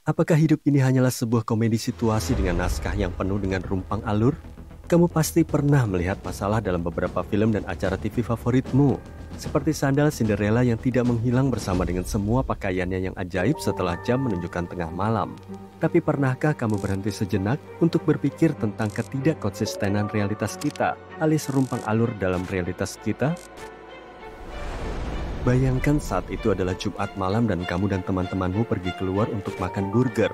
Apakah hidup ini hanyalah sebuah komedi situasi dengan naskah yang penuh dengan rumpang alur? Kamu pasti pernah melihat masalah dalam beberapa film dan acara TV favoritmu, seperti sandal Cinderella yang tidak menghilang bersama dengan semua pakaiannya yang ajaib setelah jam menunjukkan tengah malam. Tapi pernahkah kamu berhenti sejenak untuk berpikir tentang ketidakkonsistenan realitas kita, alias rumpang alur dalam realitas kita? Bayangkan saat itu adalah Jumat malam dan kamu dan teman-temanmu pergi keluar untuk makan burger.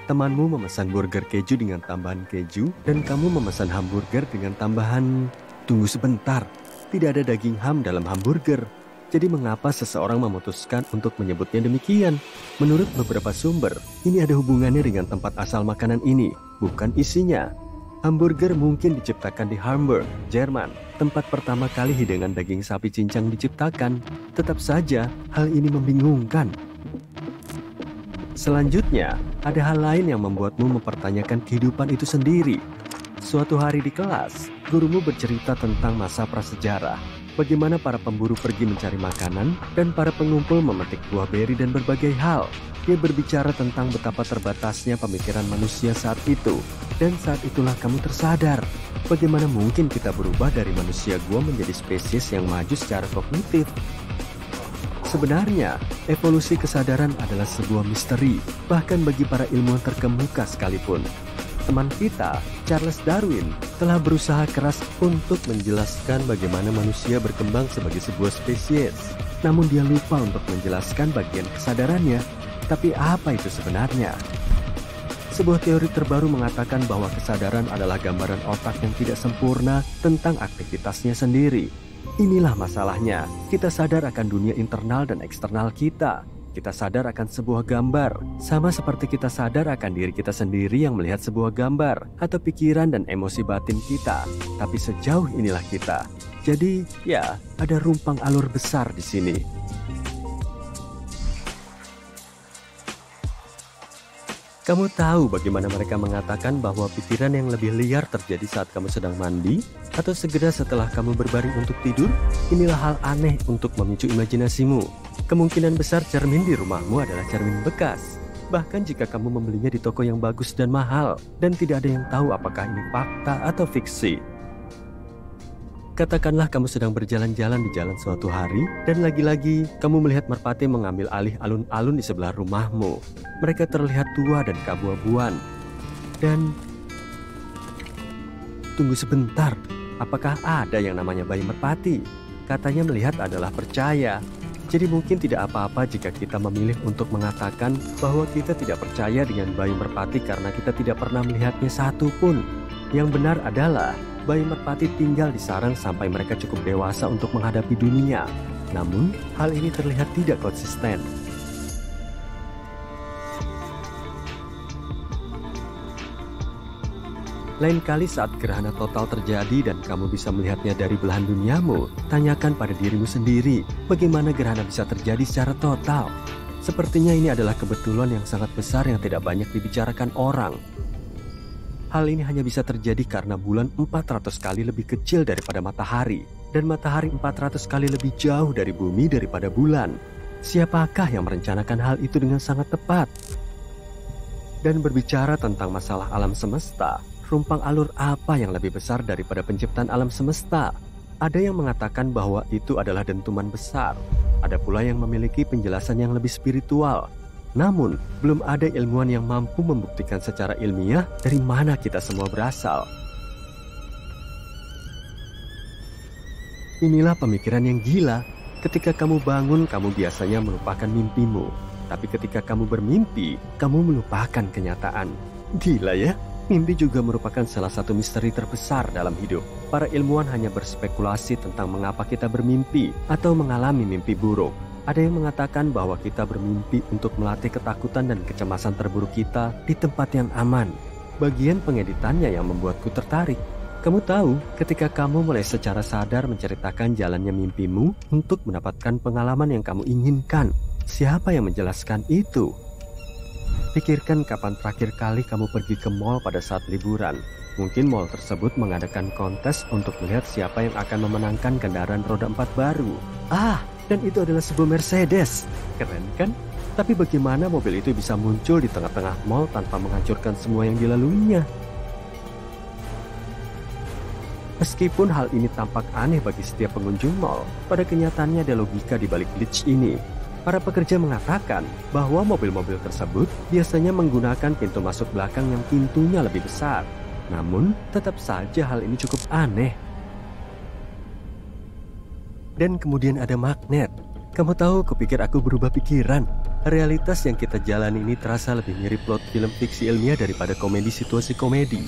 Temanmu memesan burger keju dengan tambahan keju, dan kamu memesan hamburger dengan tambahan... Tunggu sebentar, tidak ada daging ham dalam hamburger. Jadi mengapa seseorang memutuskan untuk menyebutnya demikian? Menurut beberapa sumber, ini ada hubungannya dengan tempat asal makanan ini, bukan isinya. Hamburger mungkin diciptakan di Hamburg, Jerman, tempat pertama kali hidangan daging sapi cincang diciptakan. Tetap saja, hal ini membingungkan. Selanjutnya, ada hal lain yang membuatmu mempertanyakan kehidupan itu sendiri. Suatu hari di kelas, gurumu bercerita tentang masa prasejarah, bagaimana para pemburu pergi mencari makanan, dan para pengumpul memetik buah beri dan berbagai hal. Dia berbicara tentang betapa terbatasnya pemikiran manusia saat itu, dan saat itulah kamu tersadar, bagaimana mungkin kita berubah dari manusia gua menjadi spesies yang maju secara kognitif. Sebenarnya, evolusi kesadaran adalah sebuah misteri, bahkan bagi para ilmuwan terkemuka sekalipun. Teman kita, Charles Darwin, telah berusaha keras untuk menjelaskan bagaimana manusia berkembang sebagai sebuah spesies. Namun dia lupa untuk menjelaskan bagian kesadarannya. Tapi apa itu sebenarnya? Sebuah teori terbaru mengatakan bahwa kesadaran adalah gambaran otak yang tidak sempurna tentang aktivitasnya sendiri. Inilah masalahnya, kita sadar akan dunia internal dan eksternal kita. Kita sadar akan sebuah gambar, sama seperti kita sadar akan diri kita sendiri yang melihat sebuah gambar, atau pikiran dan emosi batin kita. Tapi sejauh inilah kita. Jadi, ya, ada rumpang alur besar di sini. Kamu tahu bagaimana mereka mengatakan bahwa pikiran yang lebih liar terjadi saat kamu sedang mandi atau segera setelah kamu berbaring untuk tidur? Inilah hal aneh untuk memicu imajinasimu. Kemungkinan besar cermin di rumahmu adalah cermin bekas. Bahkan jika kamu membelinya di toko yang bagus dan mahal, dan tidak ada yang tahu apakah ini fakta atau fiksi. Katakanlah kamu sedang berjalan-jalan di jalan suatu hari, dan lagi-lagi kamu melihat merpati mengambil alih alun-alun di sebelah rumahmu. Mereka terlihat tua dan keabu-abuan. Dan... Tunggu sebentar, apakah ada yang namanya bayi merpati? Katanya melihat adalah percaya. Jadi mungkin tidak apa-apa jika kita memilih untuk mengatakan bahwa kita tidak percaya dengan bayi merpati karena kita tidak pernah melihatnya satu pun. Yang benar adalah bayi merpati tinggal di sarang sampai mereka cukup dewasa untuk menghadapi dunia. Namun, hal ini terlihat tidak konsisten. Lain kali saat gerhana total terjadi dan kamu bisa melihatnya dari belahan duniamu, tanyakan pada dirimu sendiri, bagaimana gerhana bisa terjadi secara total? Sepertinya ini adalah kebetulan yang sangat besar yang tidak banyak dibicarakan orang. Hal ini hanya bisa terjadi karena bulan 400 kali lebih kecil daripada matahari, dan matahari 400 kali lebih jauh dari bumi daripada bulan. Siapakah yang merencanakan hal itu dengan sangat tepat? Dan berbicara tentang masalah alam semesta, rumpang alur apa yang lebih besar daripada penciptaan alam semesta? Ada yang mengatakan bahwa itu adalah dentuman besar. Ada pula yang memiliki penjelasan yang lebih spiritual. Namun, belum ada ilmuwan yang mampu membuktikan secara ilmiah dari mana kita semua berasal. Inilah pemikiran yang gila. Ketika kamu bangun, kamu biasanya melupakan mimpimu. Tapi ketika kamu bermimpi, kamu melupakan kenyataan. Gila ya? Mimpi juga merupakan salah satu misteri terbesar dalam hidup. Para ilmuwan hanya berspekulasi tentang mengapa kita bermimpi atau mengalami mimpi buruk. Ada yang mengatakan bahwa kita bermimpi untuk melatih ketakutan dan kecemasan terburuk kita di tempat yang aman. Bagian pengeditannya yang membuatku tertarik. Kamu tahu, ketika kamu mulai secara sadar menceritakan jalannya mimpimu untuk mendapatkan pengalaman yang kamu inginkan, siapa yang menjelaskan itu? Pikirkan kapan terakhir kali kamu pergi ke mall pada saat liburan. Mungkin mall tersebut mengadakan kontes untuk melihat siapa yang akan memenangkan kendaraan roda 4 baru. Dan itu adalah sebuah Mercedes. Keren kan? Tapi bagaimana mobil itu bisa muncul di tengah-tengah mall tanpa menghancurkan semua yang dilaluinya? Meskipun hal ini tampak aneh bagi setiap pengunjung mall, pada kenyataannya ada logika di balik glitch ini. Para pekerja mengatakan bahwa mobil-mobil tersebut biasanya menggunakan pintu masuk belakang yang pintunya lebih besar. Namun, tetap saja hal ini cukup aneh. Dan kemudian ada magnet. Kamu tahu, kupikir aku berubah pikiran. Realitas yang kita jalani ini terasa lebih mirip plot film fiksi ilmiah daripada komedi situasi komedi.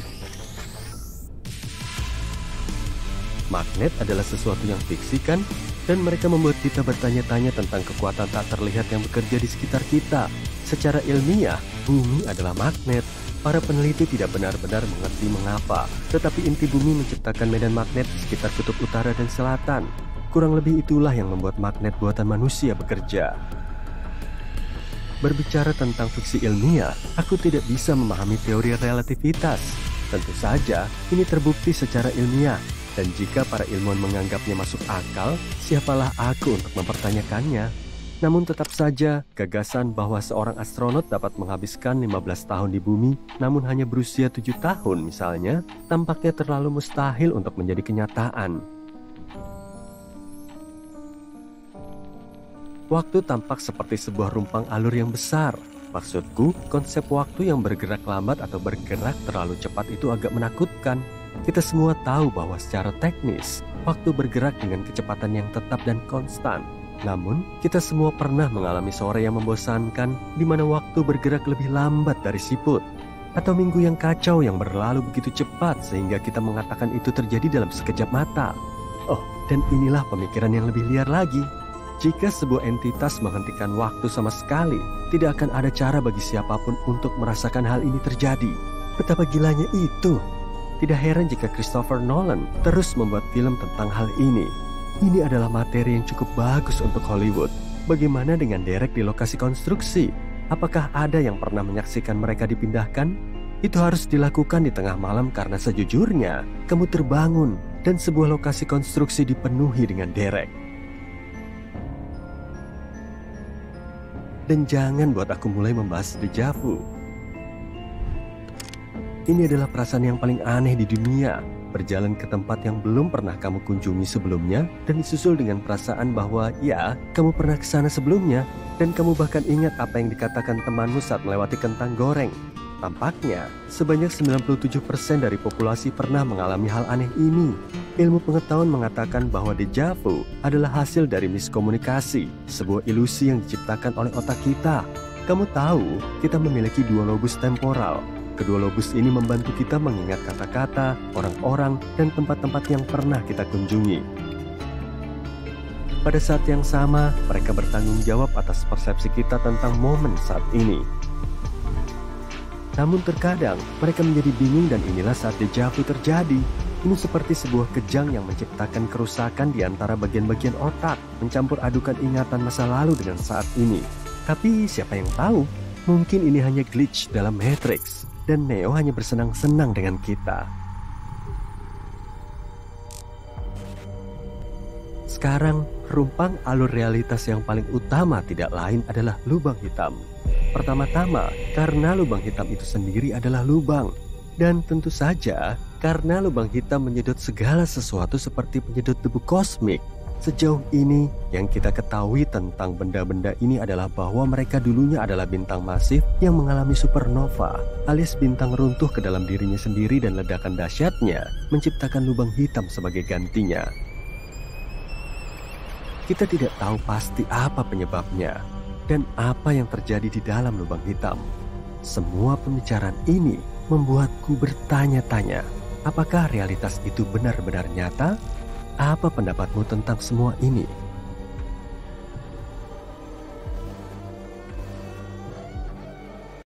Magnet adalah sesuatu yang fiksi kan? Dan mereka membuat kita bertanya-tanya tentang kekuatan tak terlihat yang bekerja di sekitar kita. Secara ilmiah, bumi adalah magnet. Para peneliti tidak benar-benar mengerti mengapa, tetapi inti bumi menciptakan medan magnet di sekitar kutub utara dan selatan. Kurang lebih itulah yang membuat magnet buatan manusia bekerja. Berbicara tentang fiksi ilmiah, aku tidak bisa memahami teori relativitas. Tentu saja, ini terbukti secara ilmiah. Dan jika para ilmuwan menganggapnya masuk akal, siapalah aku untuk mempertanyakannya? Namun tetap saja, gagasan bahwa seorang astronot dapat menghabiskan 15 tahun di bumi, namun hanya berusia 7 tahun misalnya, tampaknya terlalu mustahil untuk menjadi kenyataan. Waktu tampak seperti sebuah rumpang alur yang besar. Maksudku, konsep waktu yang bergerak lambat atau bergerak terlalu cepat itu agak menakutkan. Kita semua tahu bahwa secara teknis, waktu bergerak dengan kecepatan yang tetap dan konstan. Namun, kita semua pernah mengalami sore yang membosankan, di mana waktu bergerak lebih lambat dari siput. Atau minggu yang kacau yang berlalu begitu cepat sehingga kita mengatakan itu terjadi dalam sekejap mata. Oh, dan inilah pemikiran yang lebih liar lagi. Jika sebuah entitas menghentikan waktu sama sekali, tidak akan ada cara bagi siapapun untuk merasakan hal ini terjadi. Betapa gilanya itu. Tidak heran jika Christopher Nolan terus membuat film tentang hal ini. Ini adalah materi yang cukup bagus untuk Hollywood. Bagaimana dengan derek di lokasi konstruksi? Apakah ada yang pernah menyaksikan mereka dipindahkan? Itu harus dilakukan di tengah malam karena sejujurnya, kamu terbangun dan sebuah lokasi konstruksi dipenuhi dengan derek. Dan jangan buat aku mulai membahas deja vu. Ini adalah perasaan yang paling aneh di dunia. Berjalan ke tempat yang belum pernah kamu kunjungi sebelumnya dan disusul dengan perasaan bahwa ya, kamu pernah ke sana sebelumnya dan kamu bahkan ingat apa yang dikatakan temanmu saat melewati kentang goreng. Tampaknya, sebanyak 97% dari populasi pernah mengalami hal aneh ini. Ilmu pengetahuan mengatakan bahwa deja vu adalah hasil dari miskomunikasi, sebuah ilusi yang diciptakan oleh otak kita. Kamu tahu, kita memiliki dua lobus temporal. Kedua lobus ini membantu kita mengingat kata-kata, orang-orang, dan tempat-tempat yang pernah kita kunjungi. Pada saat yang sama, mereka bertanggung jawab atas persepsi kita tentang momen saat ini. Namun terkadang, mereka menjadi bingung dan inilah saat deja vu terjadi. Ini seperti sebuah kejang yang menciptakan kerusakan di antara bagian-bagian otak, mencampur adukan ingatan masa lalu dengan saat ini. Tapi siapa yang tahu? Mungkin ini hanya glitch dalam Matrix. Dan Neo hanya bersenang-senang dengan kita. Sekarang, rumpang alur realitas yang paling utama tidak lain adalah lubang hitam. Pertama-tama, karena lubang hitam itu sendiri adalah lubang. Dan tentu saja, karena lubang hitam menyedot segala sesuatu seperti penyedot debu kosmik. Sejauh ini, yang kita ketahui tentang benda-benda ini adalah bahwa mereka dulunya adalah bintang masif yang mengalami supernova, alias bintang runtuh ke dalam dirinya sendiri dan ledakan dahsyatnya menciptakan lubang hitam sebagai gantinya. Kita tidak tahu pasti apa penyebabnya dan apa yang terjadi di dalam lubang hitam. Semua pembicaraan ini membuatku bertanya-tanya, apakah realitas itu benar-benar nyata? Apa pendapatmu tentang semua ini?